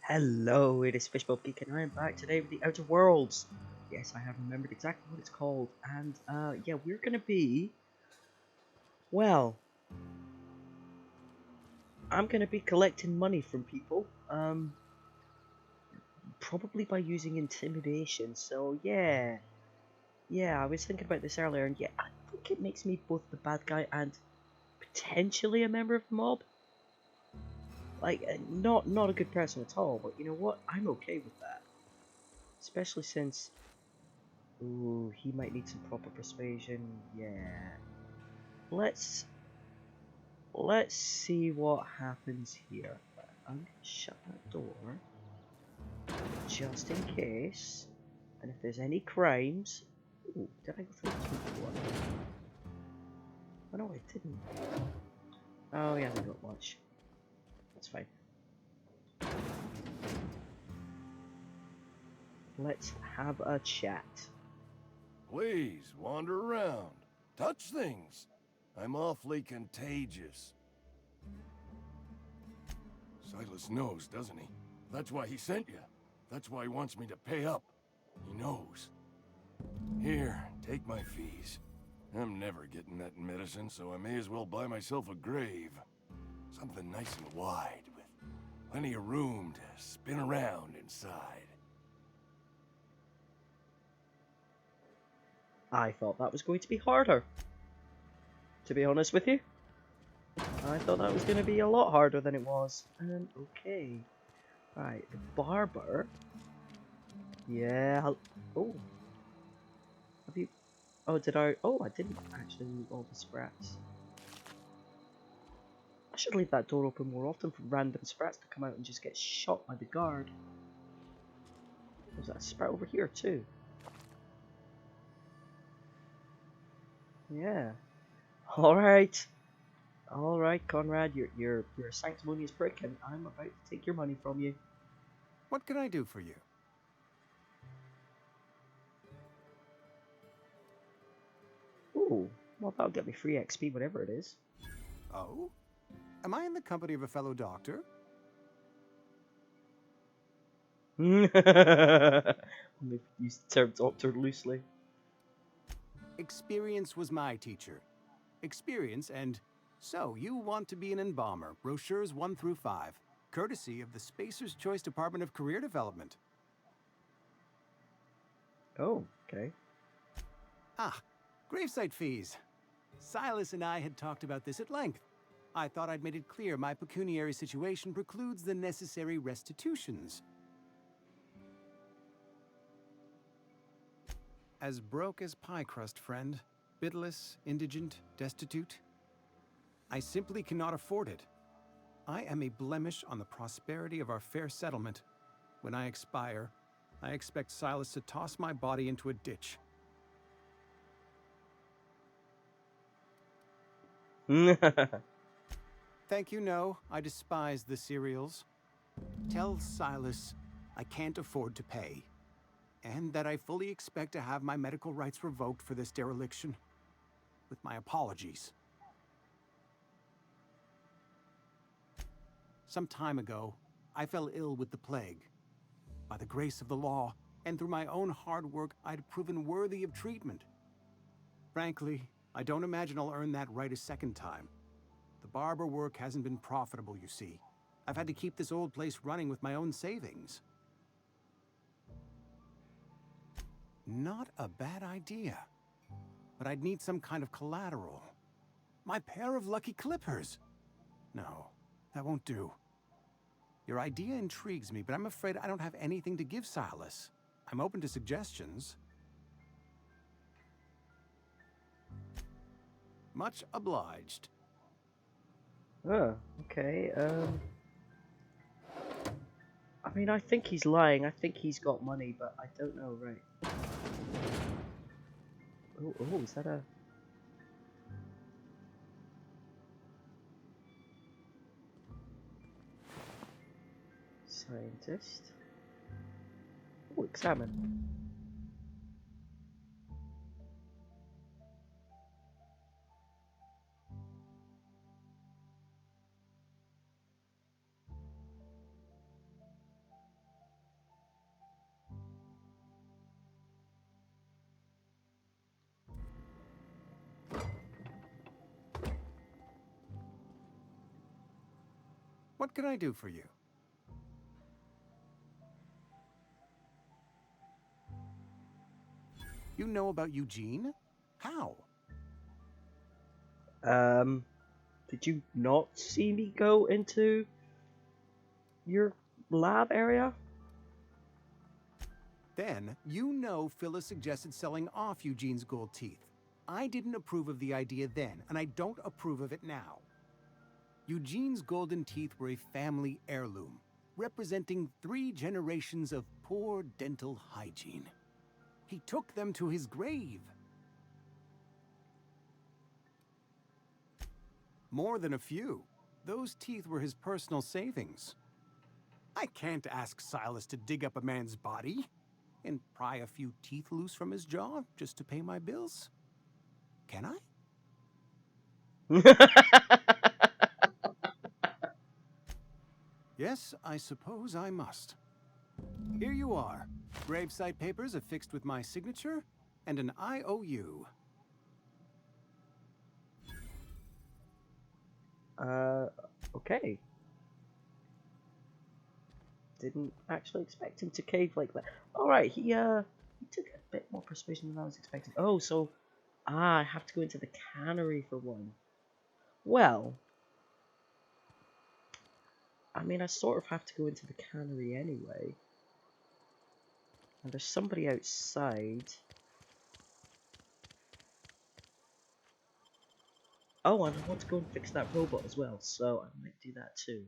Hello, it is fishbulbgeek and I am back today with the Outer Worlds. Yes, I have remembered exactly what it's called, and yeah, we're gonna be, well, I'm gonna be collecting money from people, probably by using intimidation. So yeah, I was thinking about this earlier, and yeah, I think it makes me both the bad guy and potentially a member of the mob. Like, not a good person at all, but you know what? I'm okay with that, especially since. Ooh, he might need some proper persuasion. Yeah. Let's let's see what happens here. I'm gonna shut that door just in case. And if there's any crimes. Ooh, did I go through this before? Oh no, I didn't. Oh yeah, not much. That's fine. Let's have a chat. Please, wander around. Touch things. I'm awfully contagious. Silas knows, doesn't he? That's why he sent you. That's why he wants me to pay up. He knows. Here, take my fees. I'm never getting that medicine, so I may as well buy myself a grave. Something nice and wide, with plenty of room to spin around inside. I thought that was going to be harder. To be honest with you. I thought that was going to be a lot harder than it was. Okay. Right, the barber. Yeah. Oh, have you? Oh, did I? Oh, I didn't actually loot all the sprats. I should leave that door open more often for random sprats to come out and just get shot by the guard. There's that sprat over here too. Yeah. All right, Conrad. You're a sanctimonious prick, and I'm about to take your money from you. What can I do for you? Ooh. Well, that'll get me free XP, whatever it is. Oh? Am I in the company of a fellow doctor? I'm gonna use the term doctor loosely. Experience was my teacher. Experience and... So, you want to be an embalmer, brochures 1 through 5, courtesy of the Spacer's Choice Department of Career Development. Oh, okay. Ah, gravesite fees. Silas and I had talked about this at length. I thought I'd made it clear my pecuniary situation precludes the necessary restitutions. As broke as pie crust, friend. Bitless, indigent, destitute. I simply cannot afford it. I am a blemish on the prosperity of our fair settlement. When I expire, I expect Silas to toss my body into a ditch. Thank you, no. I despise the cereals. Tell Silas I can't afford to pay, and that I fully expect to have my medical rights revoked for this dereliction. With my apologies. Some time ago, I fell ill with the plague. By the grace of the law, and through my own hard work, I'd proven worthy of treatment. Frankly, I don't imagine I'll earn that right a second time. The barber work hasn't been profitable, you see. I've had to keep this old place running with my own savings. Not a bad idea. But I'd need some kind of collateral. My pair of lucky clippers! No, that won't do. Your idea intrigues me, but I'm afraid I don't have anything to give Silas. I'm open to suggestions. Much obliged. Oh, okay. I mean, I think he's lying. I think he's got money, but I don't know, right? Oh, is that a... scientist? Oh, examine. What can I do for you? You know about Eugene? How? Did you not see me go into your lab area? Then, you know Phyllis suggested selling off Eugene's gold teeth. I didn't approve of the idea then, and I don't approve of it now. Eugene's golden teeth were a family heirloom, representing 3 generations of poor dental hygiene. He took them to his grave. More than a few. Those teeth were his personal savings. I can't ask Silas to dig up a man's body and pry a few teeth loose from his jaw just to pay my bills. Can I? Yes, I suppose I must. Here you are. Gravesite papers affixed with my signature and an IOU. Okay. Didn't actually expect him to cave like that. Alright, he took a bit more persuasion than I was expecting. Oh, so I have to go into the cannery for one. Well, I mean, I sort of have to go into the cannery anyway. And there's somebody outside. Oh, and I want to go and fix that robot as well, so I might do that too.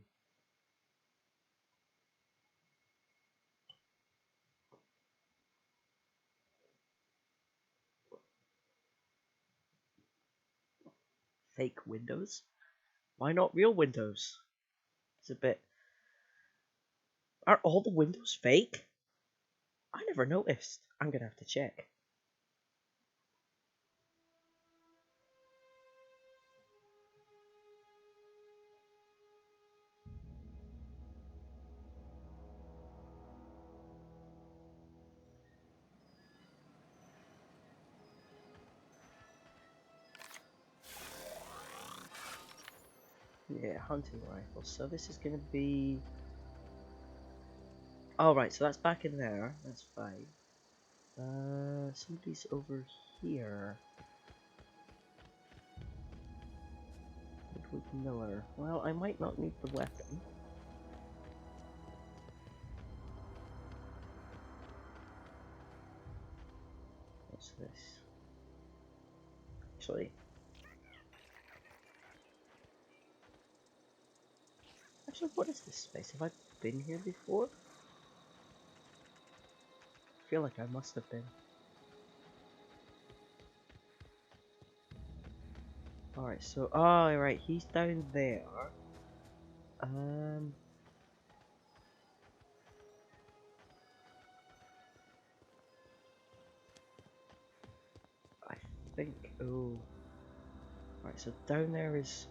Fake windows? Why not real windows? It's a bit... Are all the windows fake? I never noticed. I'm gonna have to check. Yeah, hunting rifle. So this is gonna be... Oh, right, so that's back in there. That's fine. Somebody's over here. Edward Miller. Well, I might not need the weapon. What's this? Actually, what is this space? Have I been here before? I feel like I must have been. Alright, so, oh, right, he's down there. I think, oh. Alright, so down there is,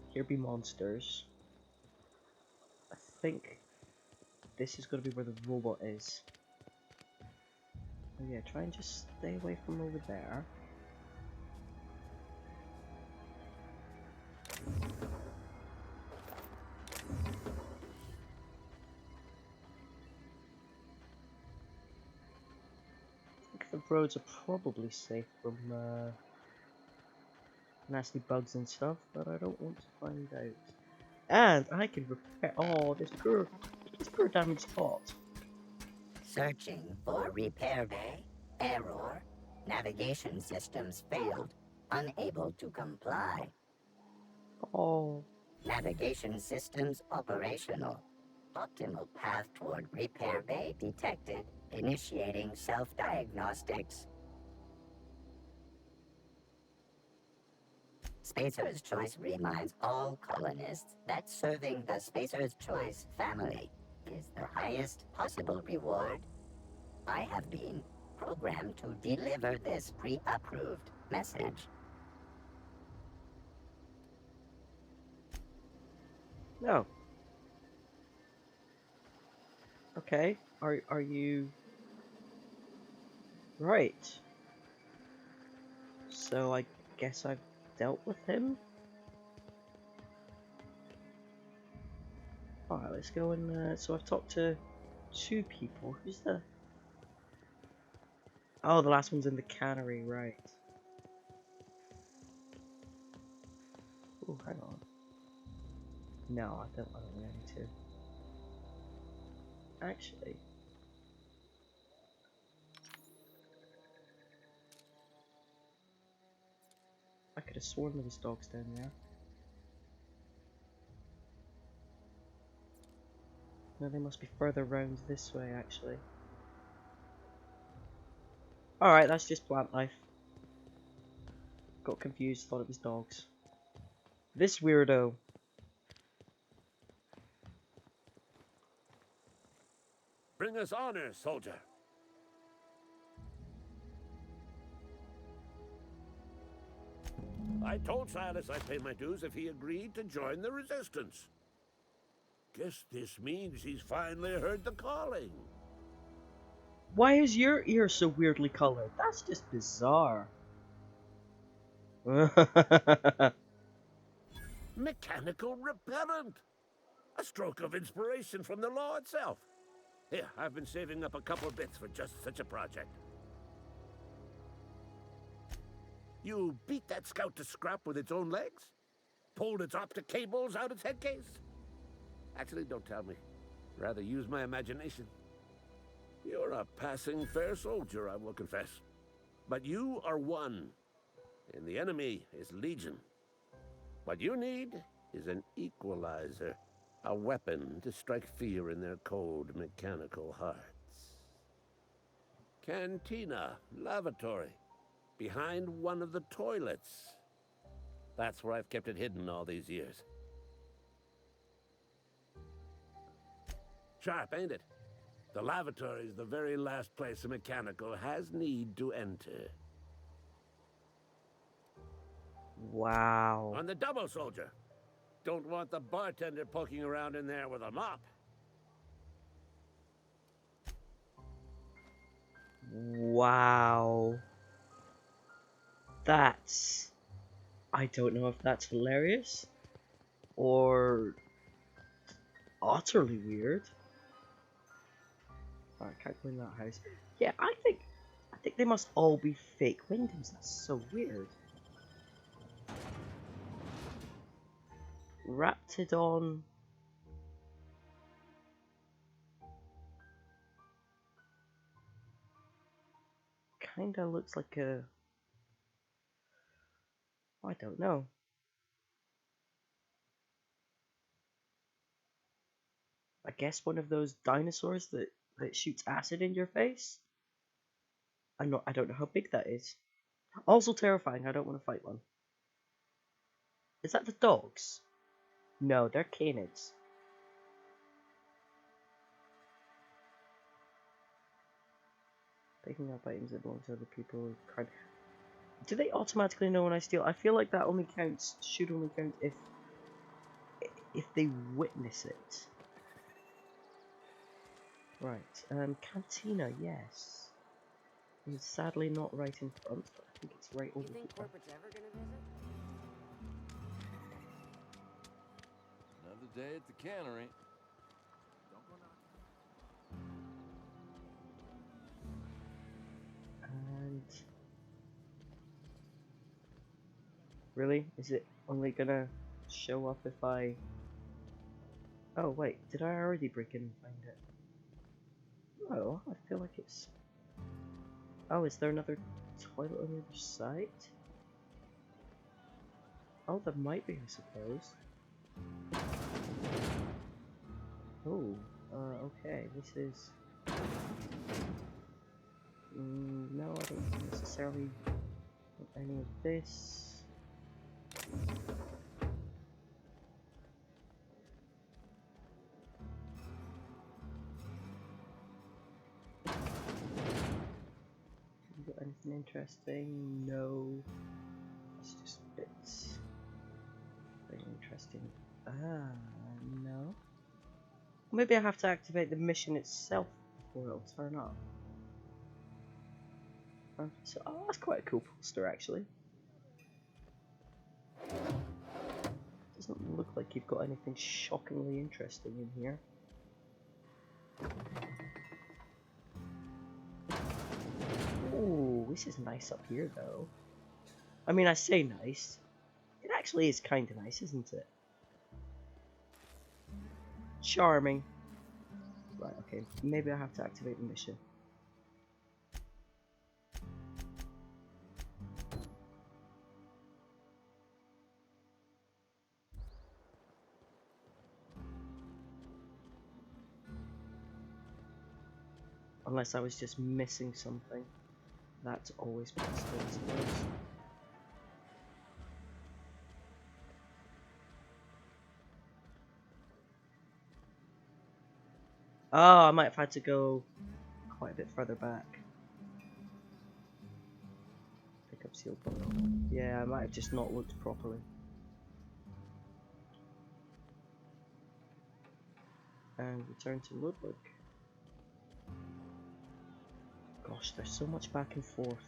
here be monsters. I think this is going to be where the robot is. Oh yeah, try and just stay away from over there. I think the roads are probably safe from nasty bugs and stuff, but I don't want to find out. And I can repair. Oh, this poor damaged bot. Searching for repair bay. Error. Navigation systems failed. Unable to comply. Oh, Navigation systems operational. Optimal path toward repair bay detected. Initiating self-diagnostics. Spacer's Choice reminds all colonists that serving the Spacer's Choice family is the highest possible reward. I have been programmed to deliver this pre-approved message. no. Okay, are you right? So I guess I've dealt with him. Alright, let's go and, so I've talked to 2 people. Who's the... Oh, the last one's in the cannery, right. Oh, hang on. No, I don't really need to. Actually... I could have sworn there was dogs down there. No, they must be further round this way, actually. Alright, that's just plant life. Got confused, thought it was dogs. This weirdo. Bring us honor, soldier. I told Silas I'd pay my dues if he agreed to join the resistance. Guess this means he's finally heard the calling. Why is your ear so weirdly colored? That's just bizarre. Mechanical repellent! A stroke of inspiration from the law itself. Here, I've been saving up a couple bits for just such a project. You beat that scout to scrap with its own legs? Pulled its optic cables out its head case? Actually, don't tell me. Rather use my imagination. You're a passing fair soldier, I will confess. But you are one, and the enemy is legion. What you need is an equalizer, a weapon to strike fear in their cold, mechanical hearts. Cantina, lavatory, behind one of the toilets. That's where I've kept it hidden all these years. Sharp, ain't it? The lavatory is the very last place a mechanical has need to enter. Wow. On the double, soldier. Don't want the bartender poking around in there with a mop. Wow. That's... I don't know if that's hilarious or utterly weird. Alright, can't go in that house. Yeah, I think they must all be fake windows. That's so weird. Raptidon. Kinda looks like a... I don't know. I guess one of those dinosaurs that shoots acid in your face? I don't know how big that is. Also terrifying, I don't want to fight one. Is that the dogs? No, they're canids. Picking up items that belong to other people. Do they automatically know when I steal? I feel like that only counts, should only count if they witness it. Right, cantina, yes. It's sadly not right in front, but I think it's right over You think here. corporate's ever gonna visit? Another day at the cannery. And... Really? Is it only gonna show up if I... Oh wait, did I already break in and find it? Oh, I feel like it's... Oh, is there another toilet on the other side? Oh, there might be, I suppose. Oh, okay, this is... no, I don't necessarily want any of this. Have you got anything interesting? No. It's just bits. Very interesting. Ah, no. Maybe I have to activate the mission itself before it'll turn up. So, oh, that's quite a cool poster, actually. Doesn't look like you've got anything shockingly interesting in here. Ooh, this is nice up here though. I mean, I say nice. It actually is kind of nice, isn't it? Charming. Right, okay. Maybe I have to activate the mission. Unless I was just missing something. That's always possible, I suppose. Oh, I might have had to go quite a bit further back. Pick up sealed bottle. Yeah, I might have just not looked properly. And return to Ludwig. Gosh, there's so much back and forth.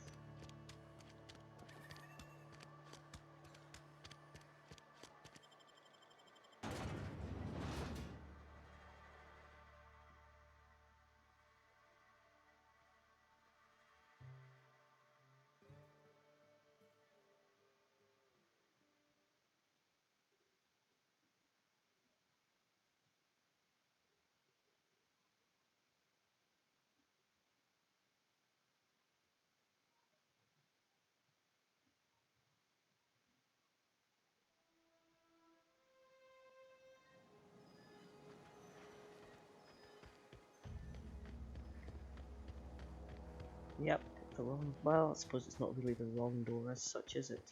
Yep, the wrong. Well, I suppose it's not really the wrong door as such, is it?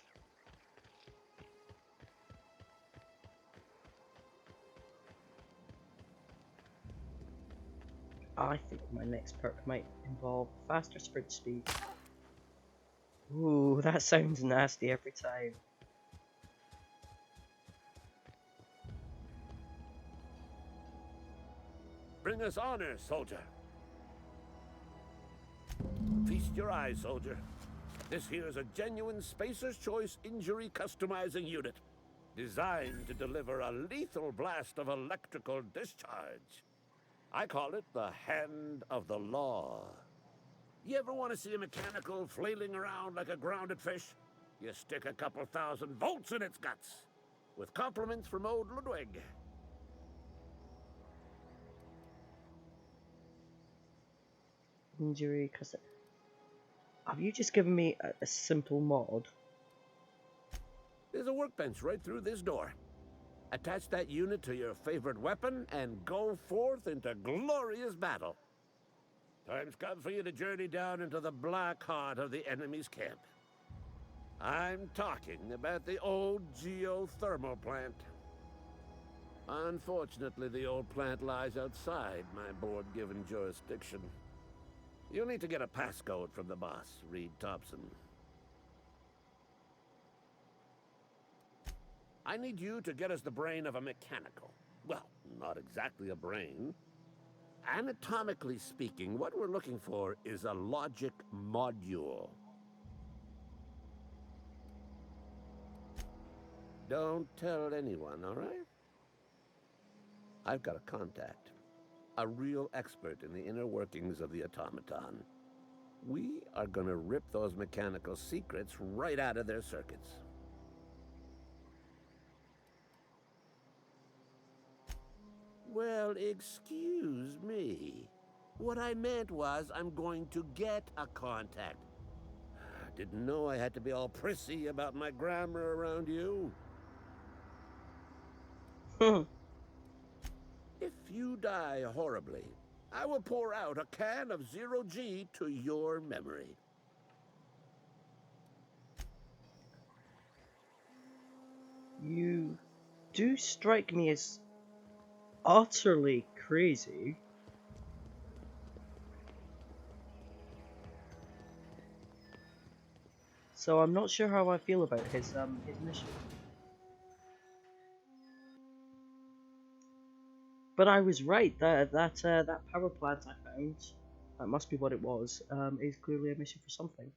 I think my next perk might involve faster sprint speed. Ooh, that sounds nasty every time. Bring us honor, soldier. Feast your eyes, soldier. This here's a genuine Spacer's Choice injury customizing unit, designed to deliver a lethal blast of electrical discharge. I call it the Hand of the Law. You ever want to see a mechanical flailing around like a grounded fish? You stick a couple thousand volts in its guts. With compliments from old Ludwig. Injury, cause have you just given me a simple mod? There's a workbench right through this door. Attach that unit to your favorite weapon and go forth into glorious battle. Time's come for you to journey down into the black heart of the enemy's camp. I'm talking about the old geothermal plant. Unfortunately, the old plant lies outside my board-given jurisdiction. You'll need to get a passcode from the boss, Reed Thompson. I need you to get us the brain of a mechanical. Well, not exactly a brain. Anatomically speaking, what we're looking for is a logic module. Don't tell anyone, all right? I've got a contact. A real expert in the inner workings of the automaton. We are gonna rip those mechanical secrets right out of their circuits. Well, excuse me. What I meant was I'm going to get a contact. Didn't know I had to be all prissy about my grammar around you. If you die horribly, I will pour out a can of 0G to your memory. You do strike me as utterly crazy. So I'm not sure how I feel about his mission. But I was right. That power plant I found, that must be what it was. Is clearly a mission for something.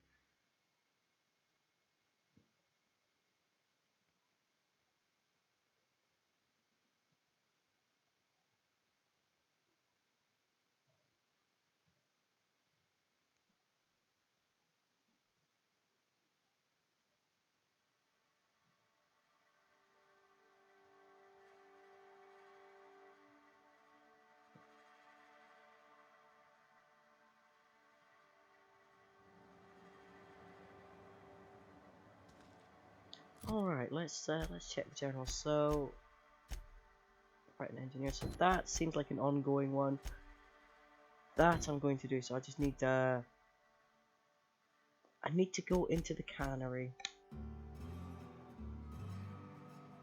Alright, let's check the journal. So, right, an engineer. So that seems like an ongoing one. That I'm going to do. So I just need I need to go into the cannery.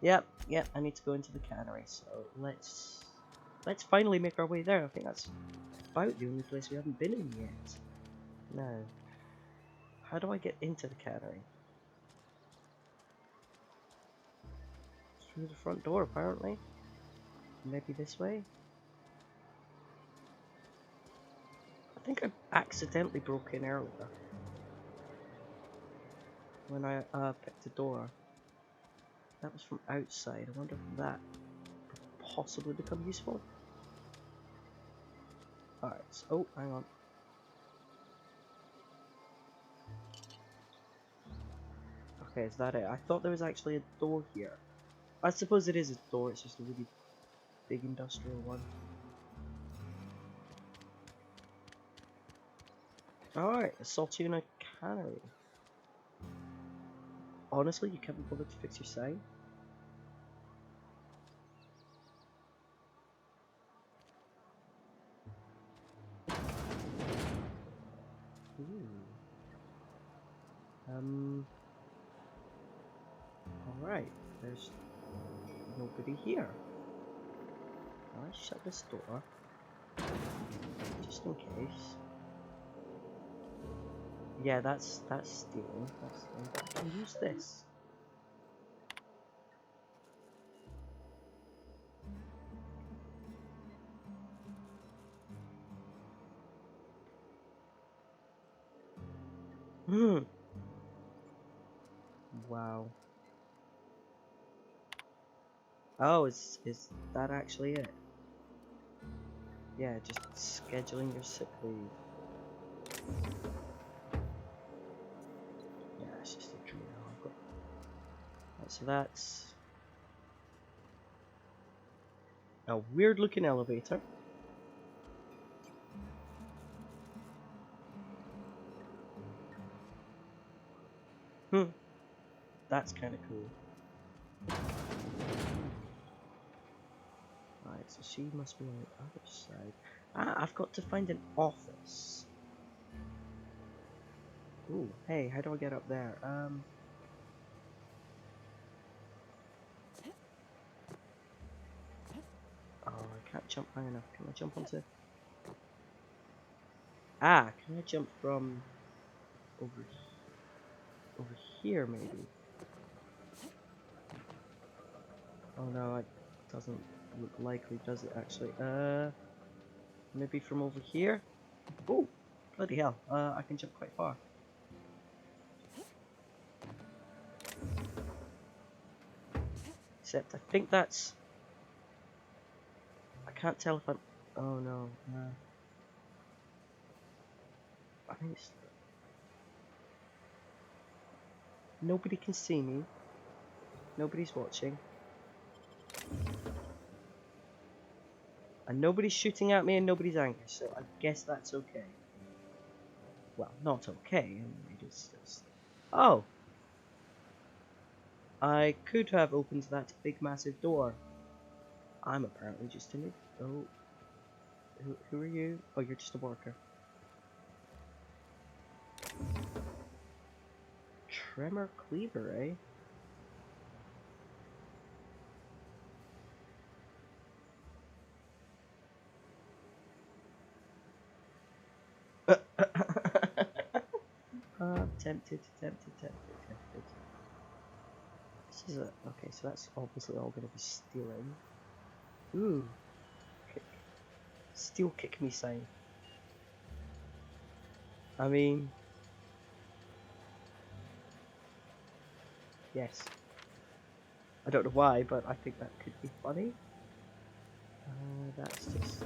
Yep, I need to go into the cannery. So let's finally make our way there. I think that's about the only place we haven't been in yet. Now, how do I get into the cannery? Through the front door, apparently. Maybe this way? I think I accidentally broke in earlier. When I picked the door. That was from outside. I wonder if that could possibly become useful. Alright, so, oh, hang on. Okay, is that it? I thought there was actually a door here. I suppose it is a door, it's just a really big industrial one. Alright, a Saltuna Cannery. Honestly, you can't be bothered to fix your sign? Ooh. Alright, there's nobody here. I'll shut this door. Just in case. Yeah, that's stealing. That's stealing. But I can use this. Hmm. Wow. Oh, is that actually it? Yeah, just scheduling your sick leave. Yeah, it's just a drill. Right, so that's a weird looking elevator. Hmm. That's kind of cool. Right, so she must be on the other side. Ah, I've got to find an office. Ooh, hey, how do I get up there? Oh, I can't jump high enough. Can I jump onto... Ah, can I jump from over here maybe? Oh no, it doesn't look likely, does it actually? Maybe from over here? Oh, bloody hell, I can jump quite far. Except I think that's... I can't tell if I'm... Oh no, I think it's... Nobody can see me. Nobody's watching. And nobody's shooting at me and nobody's angry, so I guess that's okay. Well, not okay, I mean, it is just... Oh! I could have opened that big massive door. I'm apparently just an idiot. Oh. Who are you? Oh, you're just a worker. Tremor Cleaver, eh? Tempted. This is a... Okay, so that's obviously all going to be stealing. Ooh. Kick. Steal kick me sign. I mean... Yes. I don't know why, but I think that could be funny. That's just...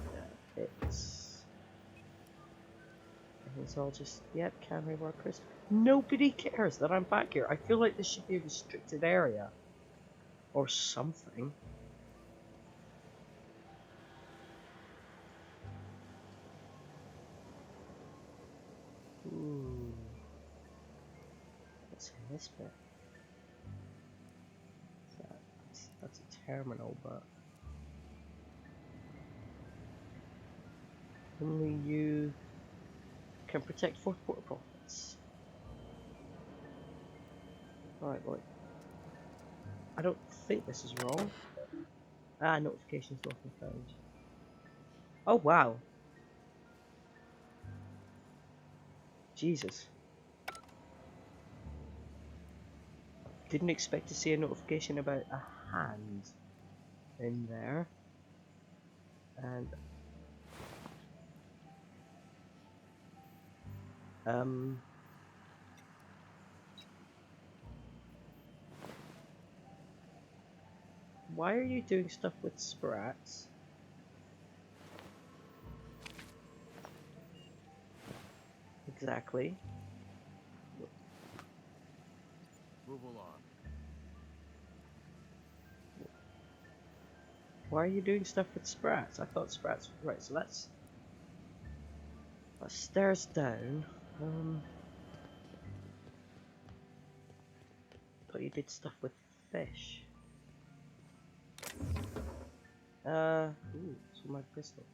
It's all just... Yep, cannery workers. Nobody cares that I'm back here. I feel like this should be a restricted area. Or something. Ooh. What's in this bit? terminal, but only you can protect for profits. Alright, boy. I don't think this is wrong. Ah, notifications not found. Oh, wow. Jesus. Didn't expect to see a notification about a hand in there. And why are you doing stuff with sprats? Exactly. Move along. Why are you doing stuff with sprats? I thought sprats. Right, so that's stairs down. Thought you did stuff with fish. Ooh, so my pistol.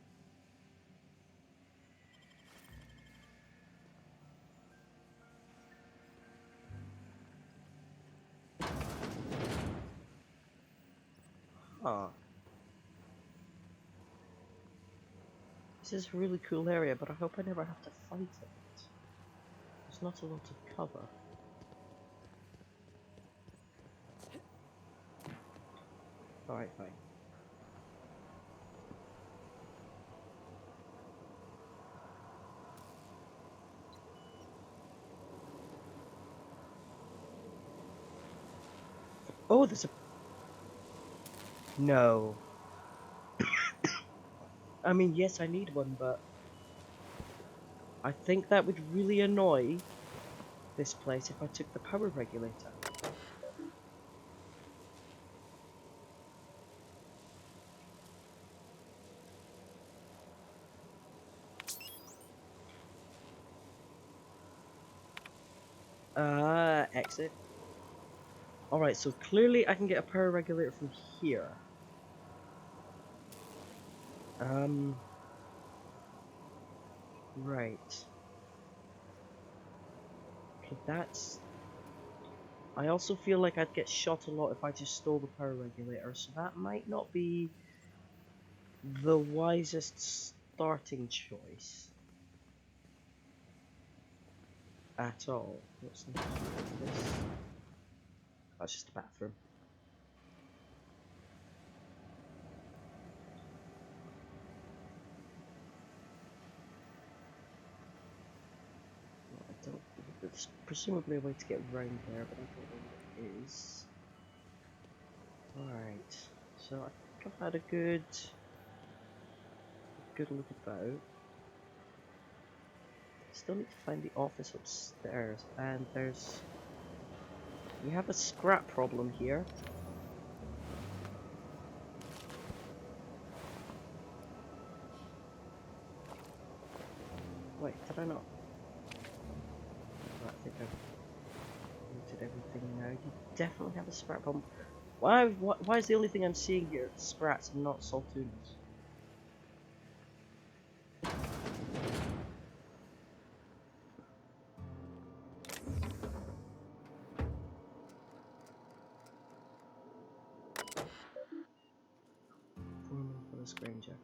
Huh. This is a really cool area, but I hope I never have to fight it. There's not a lot of cover. Alright, fine. Oh, there's a... No. I mean, yes, I need one, but... I think that would really annoy this place if I took the power regulator. Exit. Alright, so clearly I can get a power regulator from here. Right. Okay, that's... I also feel like I'd get shot a lot if I just stole the power regulator, so that might not be the wisest starting choice. At all. What's in here? This... That's just a bathroom. Well, I don't... There's presumably a way to get around there, but I don't know what it is. Alright. So I think I've had a good look about. Still need to find the office upstairs, and there's... We have a scrap problem here. Wait, did I not? I think I've looted everything now. You definitely have a scrap problem. Why is the only thing I'm seeing here sprats and not saltoons? For the Granger.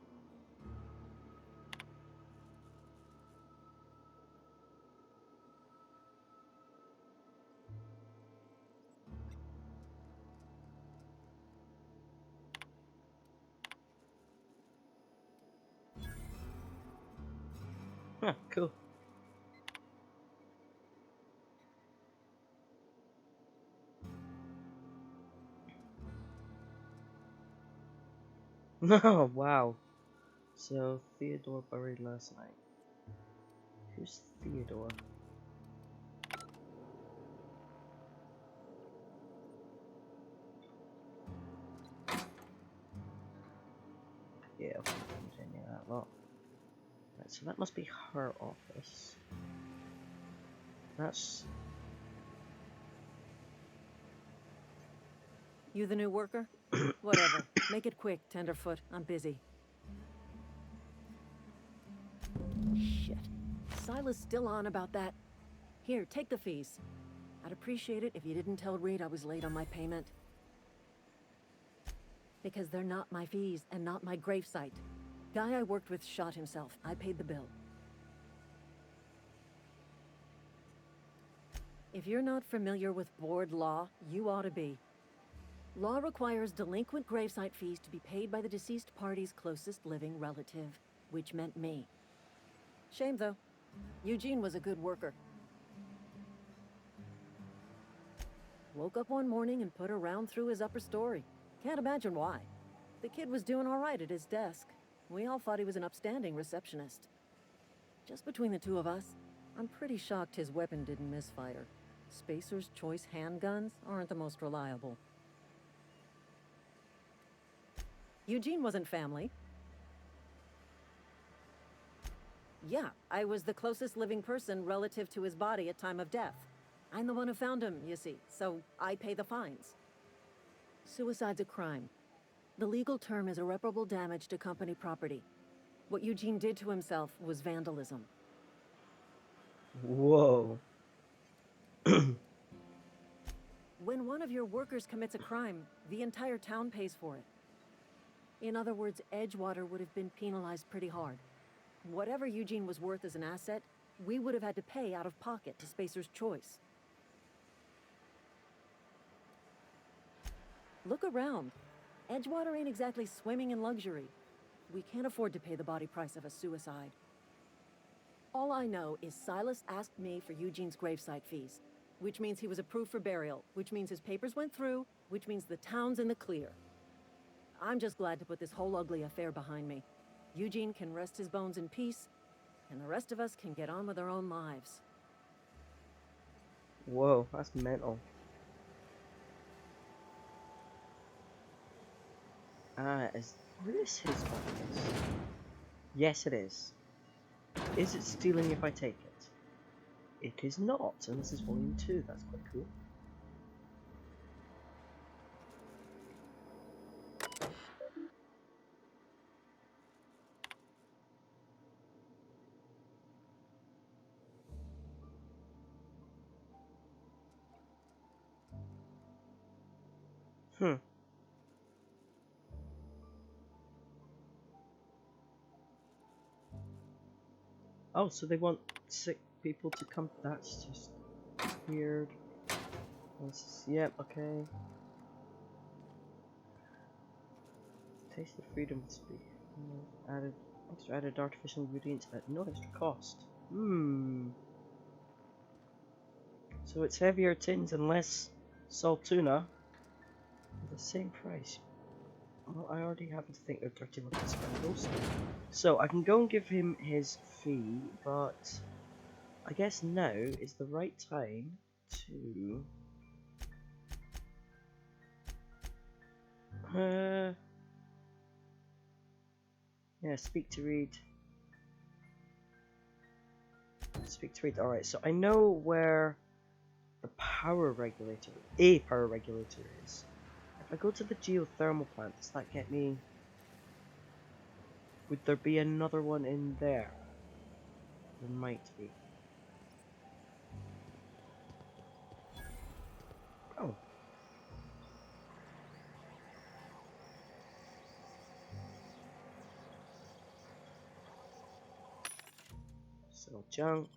Huh, cool. Oh, wow. So, Theodore buried last night. Who's Theodore? Yeah, I'll continue that lot. Right, so that must be her office. That's... You the new worker? Whatever. Make it quick, Tenderfoot. I'm busy. Shit. Silas still on about that? Here, take the fees. I'd appreciate it if you didn't tell Reed I was late on my payment. Because they're not my fees and not my gravesite. Guy I worked with shot himself. I paid the bill. If you're not familiar with board law, you ought to be. Law requires delinquent gravesite fees to be paid by the deceased party's closest living relative, which meant me. Shame, though. Eugene was a good worker. Woke up one morning and put a round through his upper story. Can't imagine why. The kid was doing all right at his desk. We all thought he was an upstanding receptionist. Just between the two of us, I'm pretty shocked his weapon didn't misfire. Spacer's Choice handguns aren't the most reliable. Eugene wasn't family. Yeah, I was the closest living person relative to his body at time of death. I'm the one who found him, you see, so I pay the fines. Suicide's a crime. The legal term is irreparable damage to company property. What Eugene did to himself was vandalism. Whoa. When one of your workers commits a crime, the entire town pays for it. In other words, Edgewater would have been penalized pretty hard. Whatever Eugene was worth as an asset, we would have had to pay out of pocket to Spacer's Choice. Look around. Edgewater ain't exactly swimming in luxury. We can't afford to pay the body price of a suicide. All I know is Silas asked me for Eugene's gravesite fees, which means he was approved for burial, which means his papers went through, which means the town's in the clear. I'm just glad to put this whole ugly affair behind me. Eugene can rest his bones in peace, and the rest of us can get on with our own lives. Whoa, that's mental. Is this his office? Yes, it is. Is it stealing if I take it? It is not, and this is volume 2, that's quite cool. Oh, so they want sick people to come. That's just weird. Yep, okay. Taste the freedom to speak. Added artificial ingredients at no extra cost. So it's heavier tins and less salt tuna for the same price. Well, I already happen to think they're dirty looking scoundrels. So I can go and give him his fee, but I guess now is the right time to yeah, speak to Reed. Speak to Reed. Alright, so I know where the power regulator, a power regulator is. If I go to the geothermal plant, does that get me? Would there be another one in there? There might be. Oh. So junk.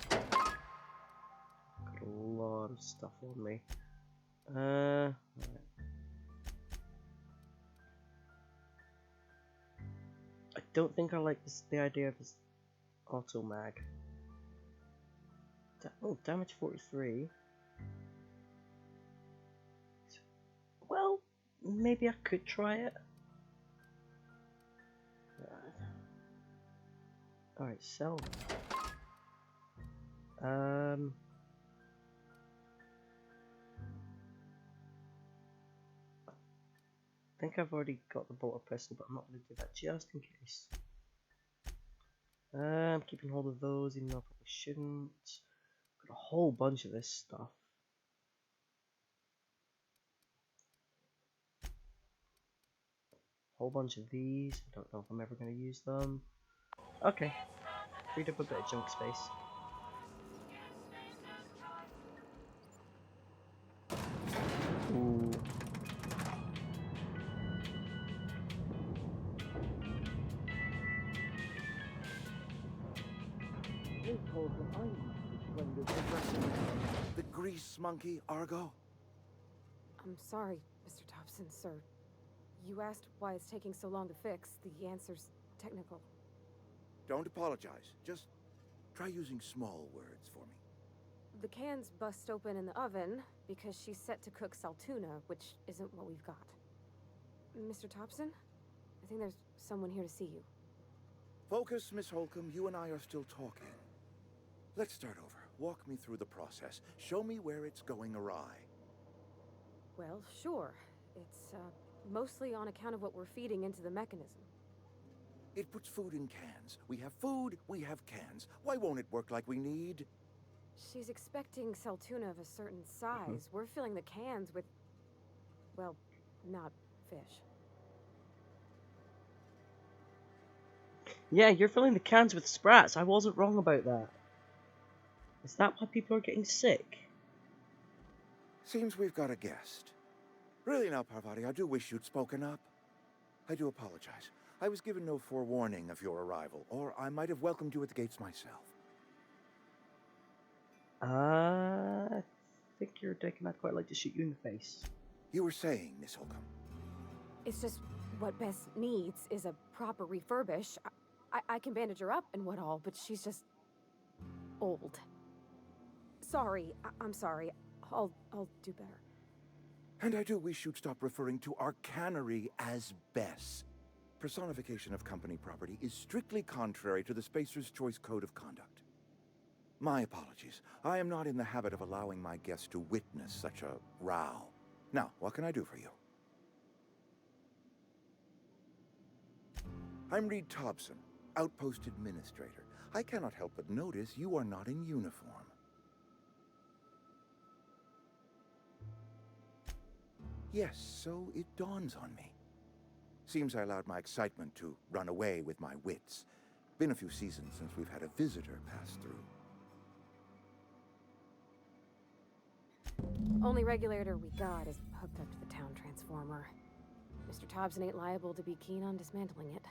Got a lot of stuff on me. Right. I don't think I like this, the idea of this auto mag. Oh, damage 43. Well, maybe I could try it. Alright, sell. I think I've already got the bolter pistol, but I'm not going to do that just in case. I'm keeping hold of those, even though I probably shouldn't. Got a whole bunch of this stuff. whole bunch of these. I don't know if I'm ever going to use them. Okay, freed up a bit of junk space. Ooh. The grease monkey, Argo? I'm sorry, Mr. Thompson, sir. You asked why it's taking so long to fix. The answer's technical. Don't apologize. Just try using small words for me. The cans bust open in the oven because she's set to cook saltuna, which isn't what we've got. Mr. Thompson? I think there's someone here to see you. Focus, Miss Holcomb. You and I are still talking. Let's start over. Walk me through the process. Show me where it's going awry. Well, sure. It's, mostly on account of what we're feeding into the mechanism. It puts food in cans. We have food, we have cans. Why won't it work like we need? She's expecting saltuna of a certain size. We're filling the cans with, well, not fish. Yeah, you're filling the cans with sprats. I wasn't wrong about that. Is that why people are getting sick? Seems we've got a guest. Really now, Parvati, I do wish you'd spoken up. I do apologize. I was given no forewarning of your arrival, or I might have welcomed you at the gates myself. I think you're a dick and I'd quite like to shoot you in the face. You were saying, Miss Holcomb. It's just what Bess needs is a proper refurbish. I can bandage her up and what all, but she's just old. Sorry, I'm sorry. I'll do better. And I do wish you'd stop referring to our cannery as Bess. Personification of company property is strictly contrary to the Spacer's Choice Code of Conduct. My apologies. I am not in the habit of allowing my guests to witness such a row. Now, what can I do for you? I'm Reed Thompson, Outpost Administrator. I cannot help but notice you are not in uniform. Yes, so it dawns on me. Seems I allowed my excitement to run away with my wits. Been a few seasons since we've had a visitor pass through. Only regulator we got is hooked up to the town transformer. Mr. Thompson ain't liable to be keen on dismantling it.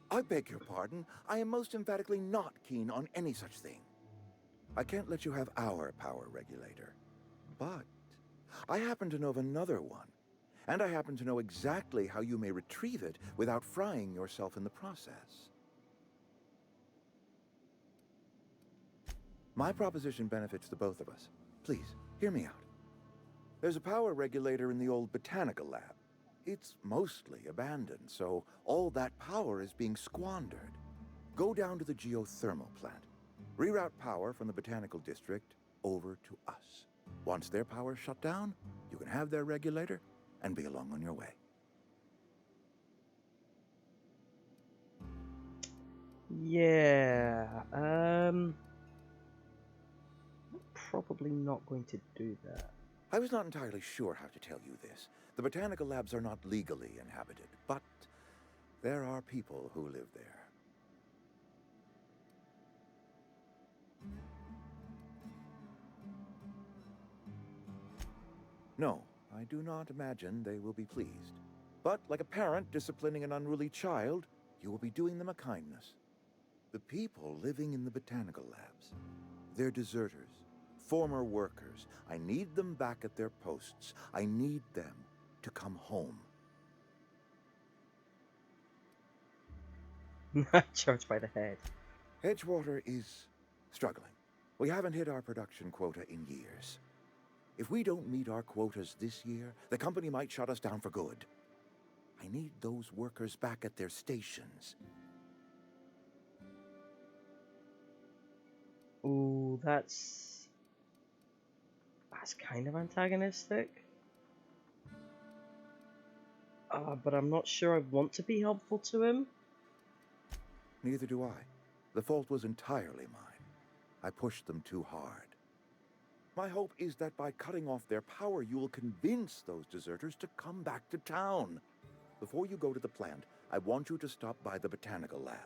I beg your pardon. I am most emphatically not keen on any such thing. I can't let you have our power regulator. But I happen to know of another one. And I happen to know exactly how you may retrieve it without frying yourself in the process. My proposition benefits the both of us. Please, hear me out. There's a power regulator in the old botanical lab. It's mostly abandoned, so all that power is being squandered. Go down to the geothermal plant. Reroute power from the botanical district over to us. Once their power's shut down, you can have their regulator and be along on your way. Yeah, probably not going to do that. I was not entirely sure how to tell you this. The botanical labs are not legally inhabited, but there are people who live there. No, I do not imagine they will be pleased. But like a parent disciplining an unruly child, you will be doing them a kindness. The people living in the botanical labs, they're deserters, former workers. I need them back at their posts. I need them to come home. Charged by the head. Edgewater is struggling. We haven't hit our production quota in years. If we don't meet our quotas this year, the company might shut us down for good. I need those workers back at their stations. Ooh, that's kind of antagonistic. But I'm not sure I want to be helpful to him. Neither do I. The fault was entirely mine. I pushed them too hard. My hope is that by cutting off their power, you will convince those deserters to come back to town. before you go to the plant, I want you to stop by the botanical lab.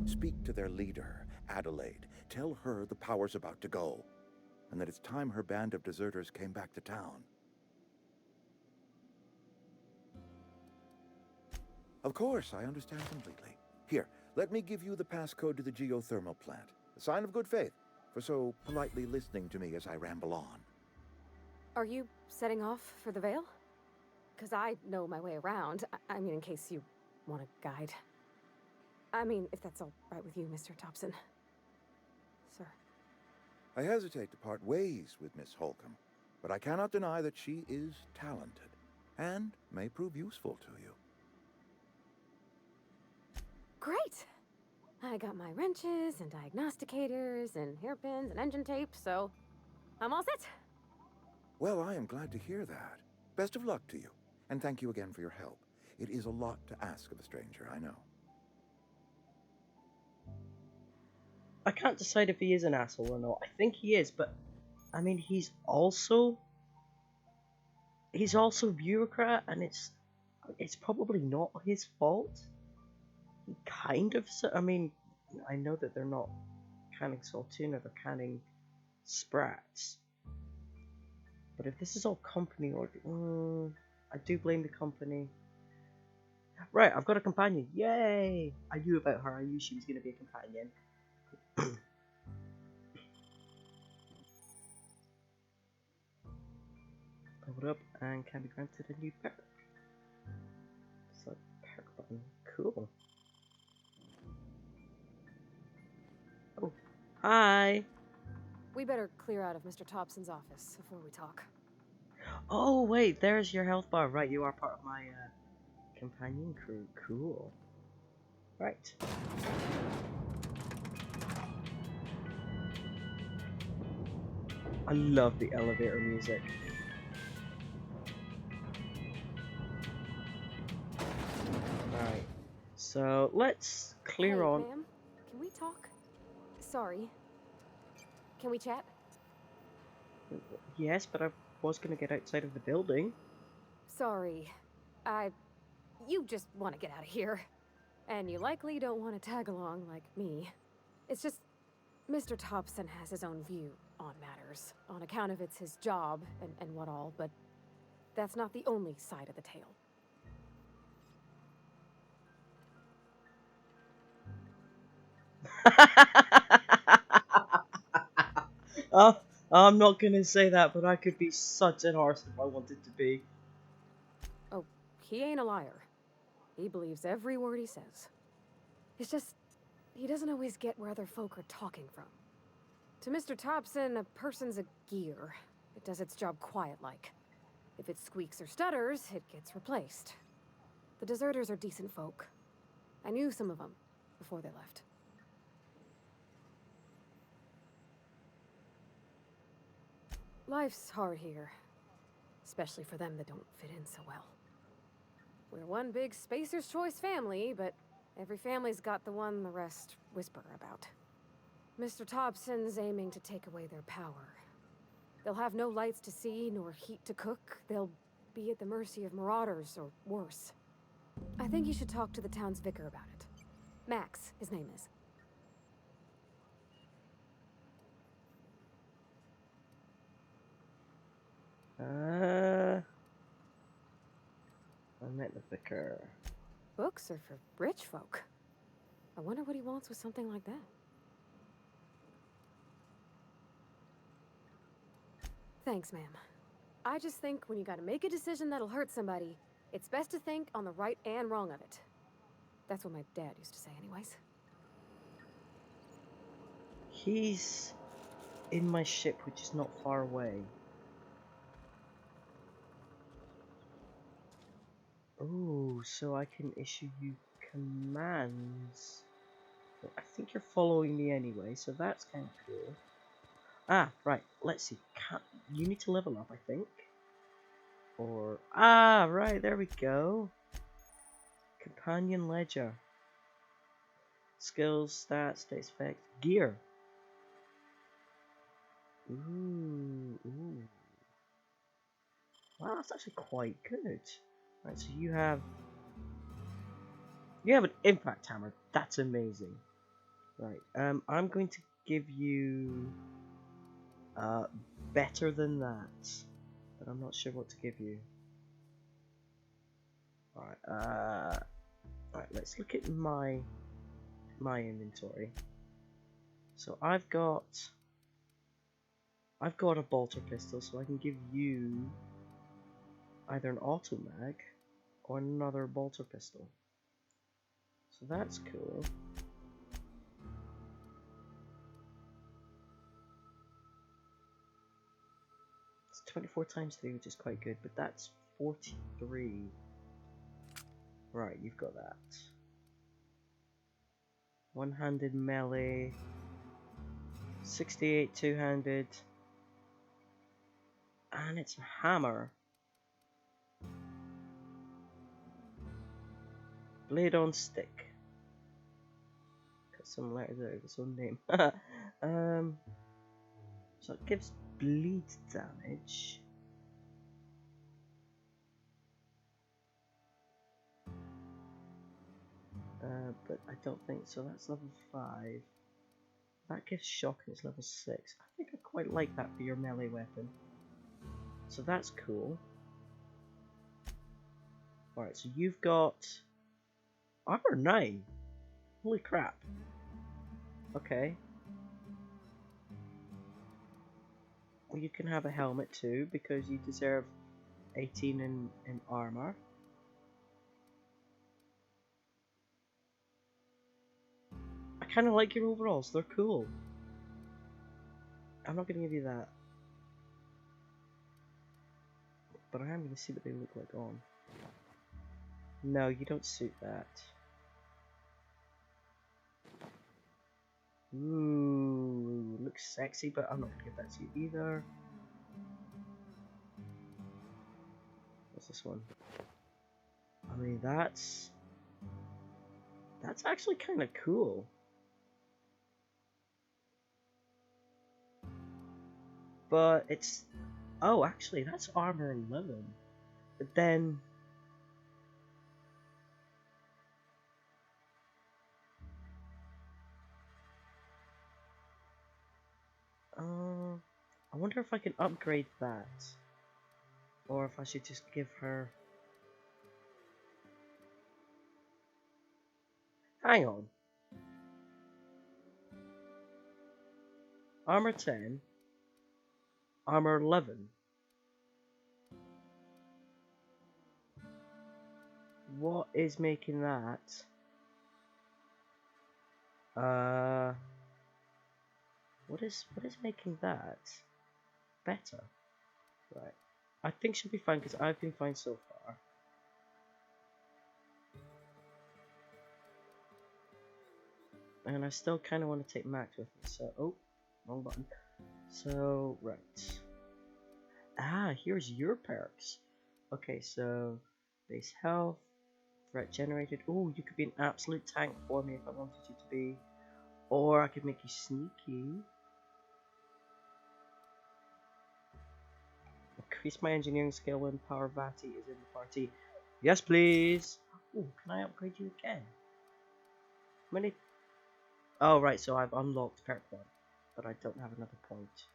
Speak to their leader, Adelaide. Tell her the power's about to go, and that it's time her band of deserters came back to town. Of course, I understand completely. Here, let me give you the passcode to the geothermal plant. A sign of good faith, for so politely listening to me as I ramble on. Are you setting off for the Vale? Because I know my way around. I mean, in case you want a guide. I mean, if that's all right with you, Mr. Thompson. Sir. I hesitate to part ways with Miss Holcomb, but I cannot deny that she is talented, and may prove useful to you. Great! I got my wrenches and diagnosticators and hairpins and engine tape, so I'm all set. Well, I am glad to hear that. Best of luck to you, and thank you again for your help. It is a lot to ask of a stranger, I know. I can't decide if he is an asshole or not. I think he is, but I mean, he's also a bureaucrat, and it's probably not his fault. He kind of, I mean, I know that they're not canning Saltuna, they're canning Sprats. But if this is all company order, I do blame the company. Right, I've got a companion. Yay! I knew about her. I knew she was going to be a companion. Leveled up and can be granted a new perk. So, perk button. Cool. Oh, hi! We better clear out of Mr. Thompson's office before we talk. Oh, wait, there's your health bar. Right, you are part of my companion crew. Cool. Right. I love the elevator music. Right. So, let's clear Hey, on. ma'am, can we talk? Sorry. Can we chat? Yes, but I was going to get outside of the building. Sorry. You just want to get out of here. And you likely don't want to tag along like me. It's just, Mr. Thompson has his own view on matters, on account of it's his job and what all, but that's not the only side of the tale. I'm not gonna say that, but I could be such an arse if I wanted to be. Oh, he ain't a liar. He believes every word he says. It's just, he doesn't always get where other folk are talking from. To Mr. Thompson, a person's a gear. It does its job quiet-like. If it squeaks or stutters, it gets replaced. The deserters are decent folk. I knew some of them before they left. Life's hard here, especially for them that don't fit in so well. We're one big Spacer's Choice family, but every family's got the one the rest whisper about. Mr. Thompson's aiming to take away their power. They'll have no lights to see, nor heat to cook. They'll be at the mercy of marauders, or worse. I think you should talk to the town's vicar about it. Max, his name is. I met the vicar. Books are for rich folk. I wonder what he wants with something like that. Thanks, ma'am. I just think when you gotta make a decision that'll hurt somebody, it's best to think on the right and wrong of it. That's what my dad used to say anyways. He's in my ship, which is not far away. Oh, so I can issue you commands. I think you're following me anyway, so that's kind of cool. Ah, right, let's see. You need to level up, I think. Or, right, there we go. Companion ledger. Skills, stats, status effects, gear. Ooh. Wow, that's actually quite good. Right, so you have an impact hammer. That's amazing. Right, I'm going to give you better than that, but I'm not sure what to give you. Alright, let's look at my inventory. So I've got a bolter pistol, so I can give you either an auto mag or another bolter pistol. So that's cool. It's 24 times 3, which is quite good, but that's 43. Right, you've got that. One-handed melee, 68 two-handed, and it's a hammer. Blade on stick. Got some letters out of its own name. So it gives bleed damage. But I don't think so. That's level 5. That gives shock and it's level 6. I think I quite like that for your melee weapon. So that's cool. Alright, so you've got armor 9. Holy crap. Okay. Well, you can have a helmet too, because you deserve 18 in armor. I kind of like your overalls, they're cool. I'm not going to give you that. But I am going to see what they look like on. No, you don't suit that. Ooh, looks sexy, but I'm not going to give that to you either. What's this one? I mean, that's actually kind of cool. But it's... Oh, actually, that's armor 11. But then... I wonder if I can upgrade that. Or if I should just give her... Hang on. Armor 10. Armor 11. What is making that? What is making that better? Right. I think she'll be fine because I've been fine so far. And I still kind of want to take Max with me, so... Oh, wrong button. So, right. Ah, here's your perks. Okay, so... Base health, threat generated. Oh, you could be an absolute tank for me if I wanted you to be. Or I could make you sneaky. Increase my engineering skill when Parvati is in the party. Yes, please. Oh, can I upgrade you again? How many? Oh, right, so I've unlocked perk 1, but I don't have another point.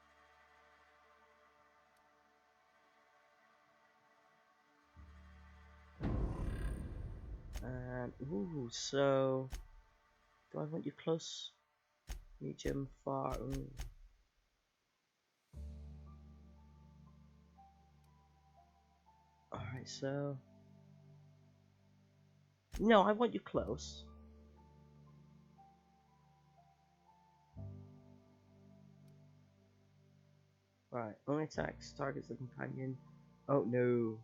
And, ooh, so... Do I want you close? Medium, far? Ooh. Alright, so... No, I want you close. Right, only attacks targets the companion. Oh no.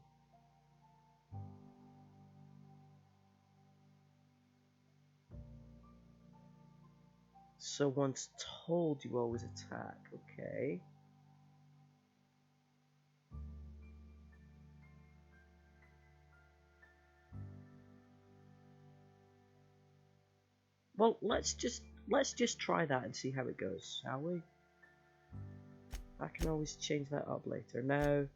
So once told you always attack, okay. Well, let's just try that and see how it goes, shall we? I can always change that up later. Now,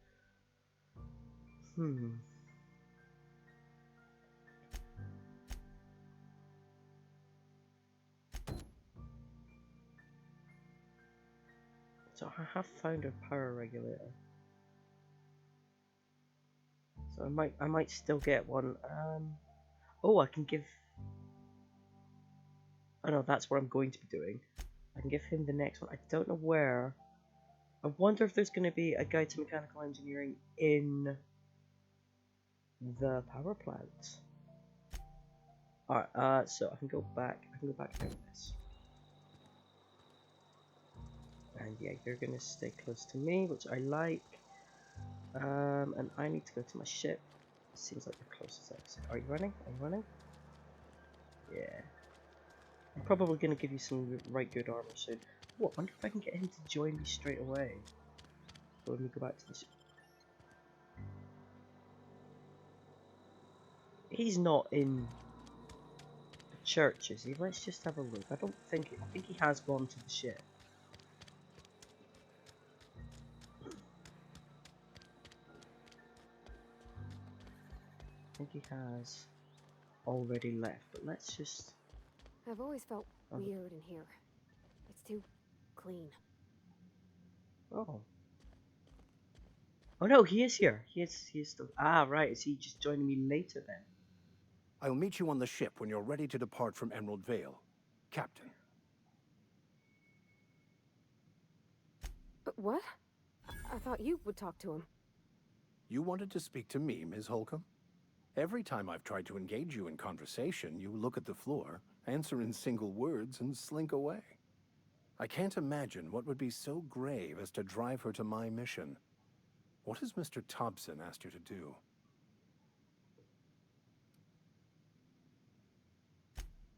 So I have found a power regulator. So I might still get one. Oh, I can give. Oh no, that's what I'm going to be doing. I can give him the next one. I don't know where. I wonder if there's going to be a guide to mechanical engineering in the power plant. Alright, so I can go back. I can go back down this. And yeah, you're going to stay close to me, which I like. And I need to go to my ship. Seems like the closest exit. Are you running? Are you running? Yeah. I'm probably going to give you some right good armor soon. Oh, I wonder if I can get him to join me straight away. So let me go back to the ship. He's not in the church, is he? Let's just have a look. I think he has gone to the ship. I think he has already left, but let's just... I've always felt weird in here. It's too clean. Oh. Oh no, he is here. He is still... Ah, right. Is he just joining me later then? I'll meet you on the ship when you're ready to depart from Emerald Vale, Captain. What? I thought you would talk to him. You wanted to speak to me, Ms. Holcomb? Every time I've tried to engage you in conversation, you look at the floor, answer in single words, and slink away. I can't imagine what would be so grave as to drive her to my mission. What has Mr. Thompson asked you to do?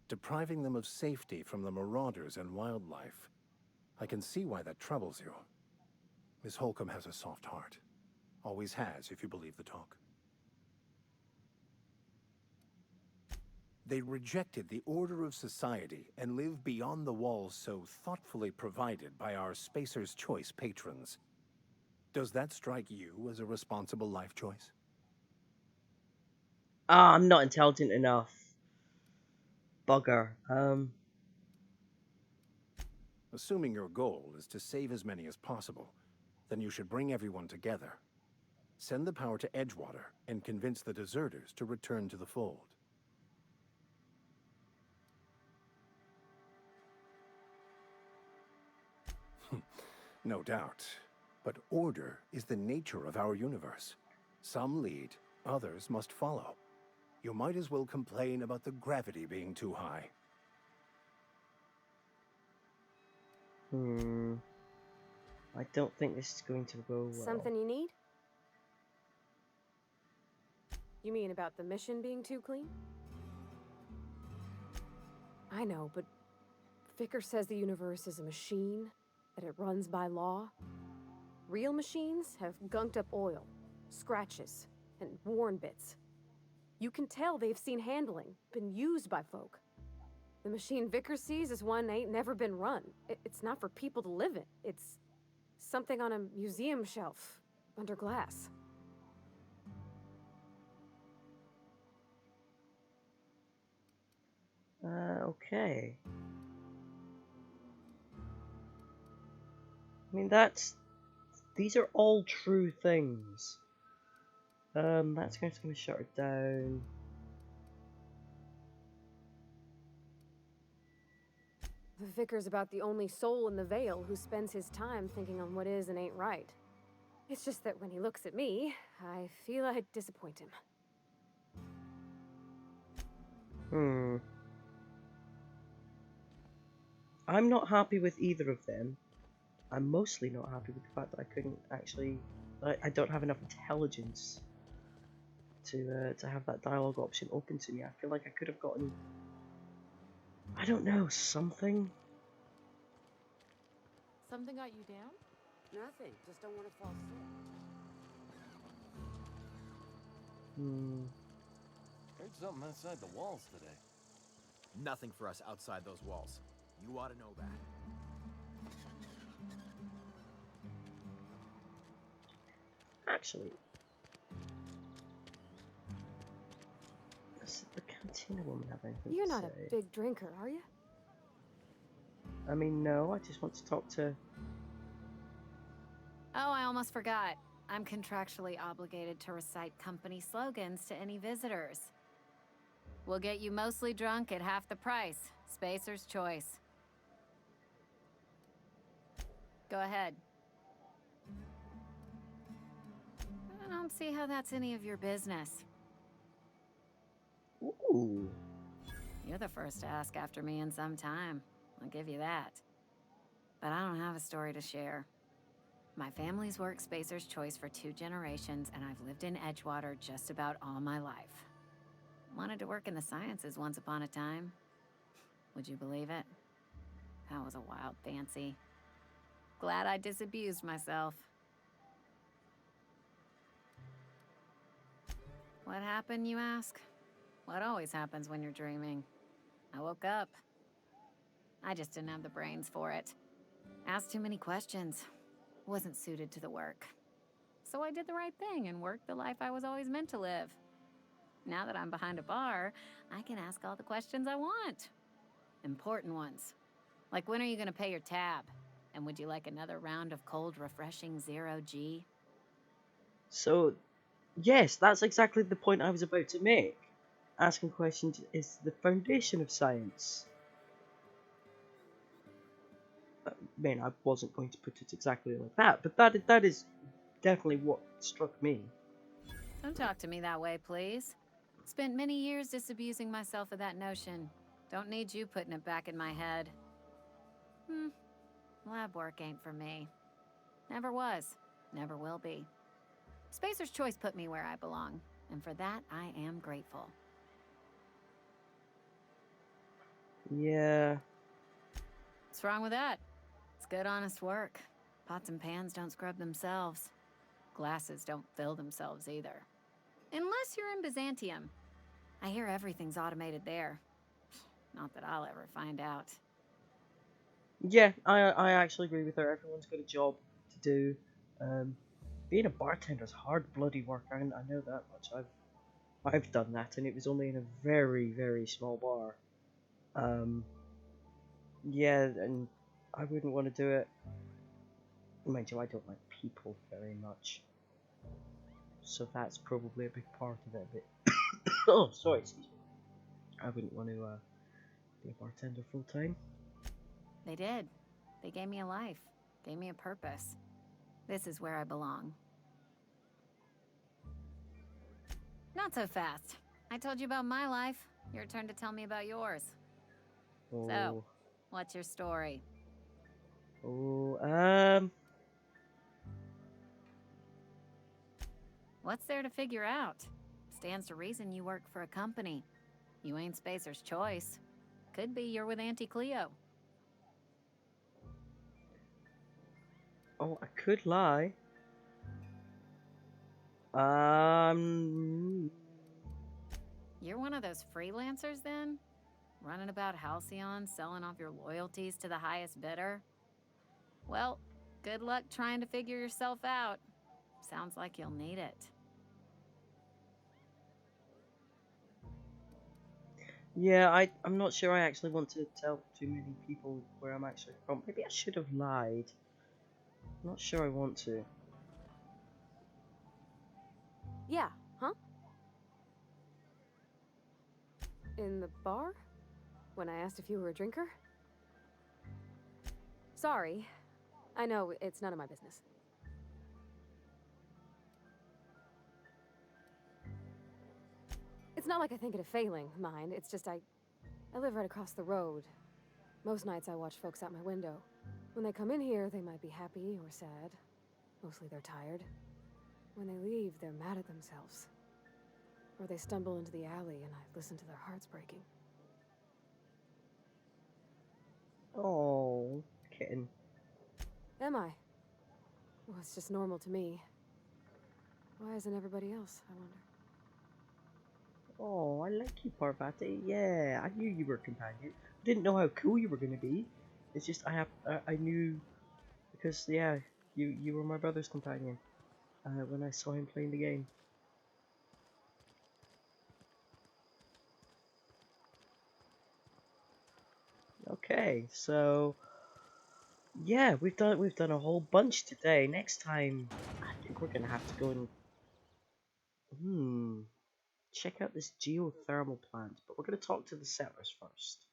Depriving them of safety from the marauders and wildlife. I can see why that troubles you. Miss Holcomb has a soft heart. Always has, if you believe the talk. They rejected the order of society and live beyond the walls so thoughtfully provided by our Spacer's Choice patrons. Does that strike you as a responsible life choice? Ah, I'm not intelligent enough. Bugger. Assuming your goal is to save as many as possible, then you should bring everyone together. Send the power to Edgewater and convince the deserters to return to the fold. No doubt. But order is the nature of our universe. Some lead, others must follow. You might as well complain about the gravity being too high. I don't think this is going to go well. Something you need? You mean about the mission being too clean? I know, but Vicker says the universe is a machine, that it runs by law. Real machines have gunked up oil, scratches, and worn bits. You can tell they've seen handling, been used by folk. The machine Vicker sees is one ain't never been run. It's not for people to live in. It's something on a museum shelf, under glass. Okay. I mean, these are all true things. That's going to shut it down. The Vicar's about the only soul in the Vale who spends his time thinking on what is and ain't right. It's just that when he looks at me, I feel I'd disappoint him. I'm not happy with either of them. I'm mostly not happy with the fact that I couldn't actually... I don't have enough intelligence to have that dialogue option open to me. I feel like I could have gotten... I don't know, something? Something got you down? Nothing. Just don't want to fall sick. Heard something outside the walls today. Nothing for us outside those walls. You ought to know that. Actually... Does the cantina woman have anything You're to not say? a big drinker, are you? I mean, no, I just want to talk to Oh, I almost forgot. I'm contractually obligated to recite company slogans to any visitors. We'll get you mostly drunk at half the price. Spacer's choice. Go ahead. I don't see how that's any of your business. Ooh. You're the first to ask after me in some time. I'll give you that. But I don't have a story to share. My family's worked Spacer's Choice for 2 generations, and I've lived in Edgewater just about all my life. Wanted to work in the sciences once upon a time. Would you believe it? That was a wild fancy. Glad I disabused myself. What happened, you ask? What always happens when you're dreaming? I woke up. I just didn't have the brains for it. Asked too many questions. Wasn't suited to the work. So I did the right thing and worked the life I was always meant to live. Now that I'm behind a bar, I can ask all the questions I want. Important ones. Like, when are you gonna pay your tab? And would you like another round of cold, refreshing 0G? So, yes, that's exactly the point I was about to make. Asking questions is the foundation of science. I mean, I wasn't going to put it exactly like that, but that is definitely what struck me. Don't talk to me that way, please. Spent many years disabusing myself of that notion. Don't need you putting it back in my head. Lab work ain't for me. Never was. Never will be. Spacer's Choice put me where I belong, and for that, I am grateful. Yeah. What's wrong with that? It's good, honest work. Pots and pans don't scrub themselves. Glasses don't fill themselves either. Unless you're in Byzantium. I hear everything's automated there. Not that I'll ever find out. Yeah, I actually agree with her. Everyone's got a job to do. Being a bartender is hard bloody work. I know that much. I've done that, and it was only in a very, very small bar. Yeah, and I wouldn't want to do it. Mind you, I don't like people very much, so that's probably a big part of it. But oh, sorry, excuse me. I wouldn't want to be a bartender full time. They did. They gave me a life. Gave me a purpose. This is where I belong. Not so fast. I told you about my life. Your turn to tell me about yours. Oh, So, what's your story? oh, What's there to figure out? Stands to reason you work for a company. You ain't Spacer's Choice. Could be you're with Auntie Cleo. oh, I could lie. Um, You're one of those freelancers then? Running about Halcyon, selling off your loyalties to the highest bidder? Well, good luck trying to figure yourself out. Sounds like you'll need it. yeah, I'm not sure I actually want to tell too many people where I'm actually from. Maybe I should have lied. I'm not sure I want to. Yeah, huh? In the bar? When I asked if you were a drinker? Sorry. I know, it's none of my business. It's not like I think it a failing, mind. It's just I live right across the road. Most nights I watch folks out my window. When they come in here, they might be happy or sad. Mostly they're tired. When they leave, they're mad at themselves. Or they stumble into the alley and I listen to their hearts breaking. Oh, kitten. Am I? Well, it's just normal to me. Why isn't everybody else, I wonder? Oh, I like you, Parvati. Yeah, I knew you were a companion. I didn't know how cool you were gonna be. It's just I knew because yeah, you were my brother's companion when I saw him playing the game. Okay, so yeah, we've done a whole bunch today. Next time, I think we're gonna have to go and check out this geothermal plant. But we're gonna talk to the settlers first,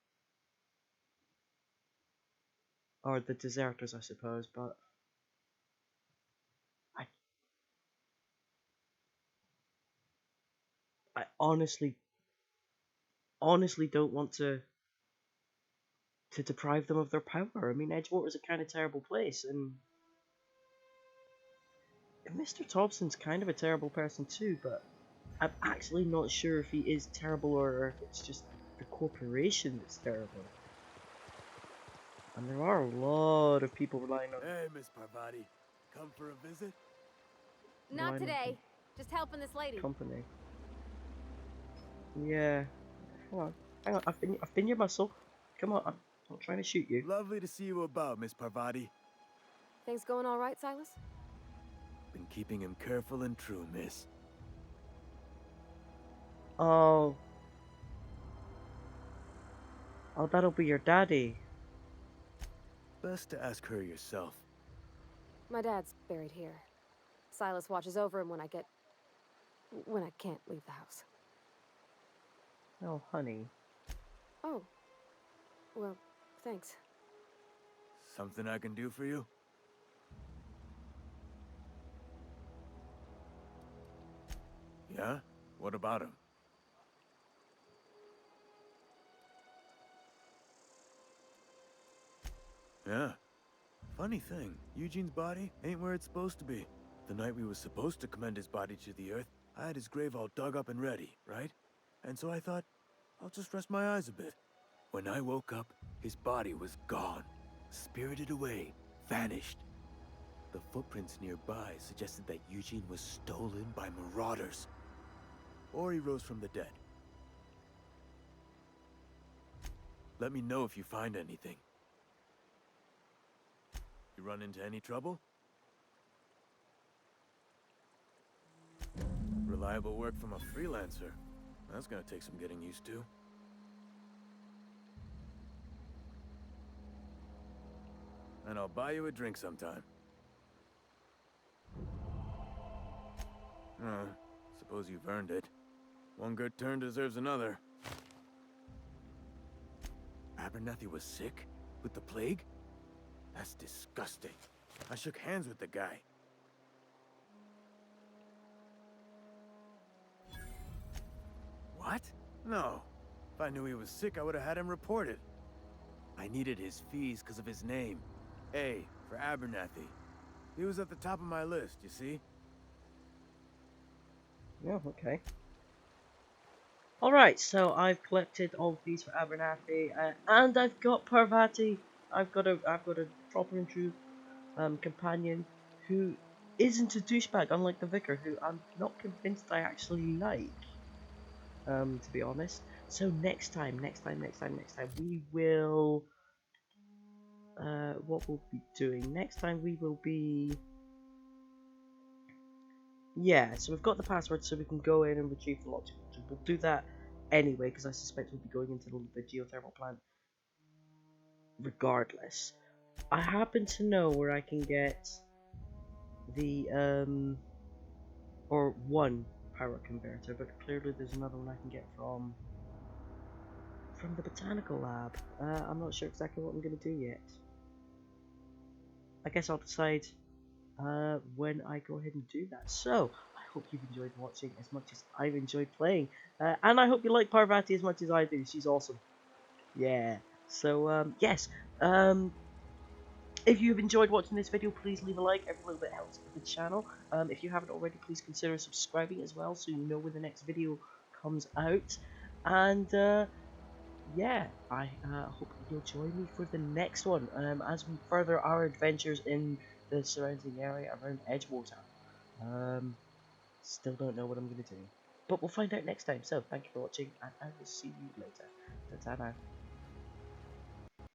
or the deserters, I suppose. But I I honestly don't want to deprive them of their power. I mean, Edgewater's a kind of terrible place, and Mr. Thompson's kind of a terrible person too. But I'm actually not sure if he is terrible or if it's just the corporation that's terrible. And there are a lot of people relying on. Hey, Miss Parvati. Come for a visit? Not relying on today. Just helping this lady. company. Yeah. Come on. Hang on. I've been your muscle. Come on. I'm not trying to shoot you. Lovely to see you about, Miss Parvati. Things going all right, Silas? Been keeping him careful and true, miss. Oh. Oh, that'll be your daddy. Best to ask her yourself. My dad's buried here. Silas watches over him when I can't leave the house. Oh, honey. Oh. Well, thanks. Something I can do for you? Yeah? What about him? Yeah. Funny thing, Eugene's body ain't where it's supposed to be. The night we was supposed to commend his body to the earth, I had his grave all dug up and ready, right? And so I thought, I'll just rest my eyes a bit. When I woke up, his body was gone. Spirited away, vanished. The footprints nearby suggested that Eugene was stolen by marauders. Or he rose from the dead. Let me know if you find anything. You run into any trouble? Reliable work from a freelancer. That's gonna take some getting used to. And I'll buy you a drink sometime. Suppose you've earned it. One good turn deserves another. Abernathy was sick? With the plague? That's disgusting. I shook hands with the guy. What? No. If I knew he was sick, I would have had him reported. I needed his fees because of his name. A for Abernathy. He was at the top of my list, you see? Yeah, okay. Alright, so I've collected all these for Abernathy, and I've got Parvati. I've got a proper and true companion who isn't a douchebag, unlike the vicar, who I'm not convinced I actually like. To be honest. So next time, we will. What we'll be doing next time, we will be. Yeah, so we've got the password, so we can go in and retrieve the locked culture. We'll do that anyway, because I suspect we'll be going into the geothermal plant regardless. I happen to know where I can get the or one power converter, but clearly there's another one I can get from the botanical lab. I'm not sure exactly what I'm going to do yet. I guess I'll decide when I go ahead and do that. So, I hope you've enjoyed watching as much as I've enjoyed playing. And I hope you like Parvati as much as I do. She's awesome. Yeah. So, yes. If you've enjoyed watching this video, please leave a like. Every little bit helps with the channel. If you haven't already, please consider subscribing as well, so you know when the next video comes out. And, yeah, I hope you'll join me for the next one as we further our adventures in the surrounding area around Edgewater. Still don't know what I'm going to do, but we'll find out next time. So, thank you for watching, and I will see you later. Ta-ta now.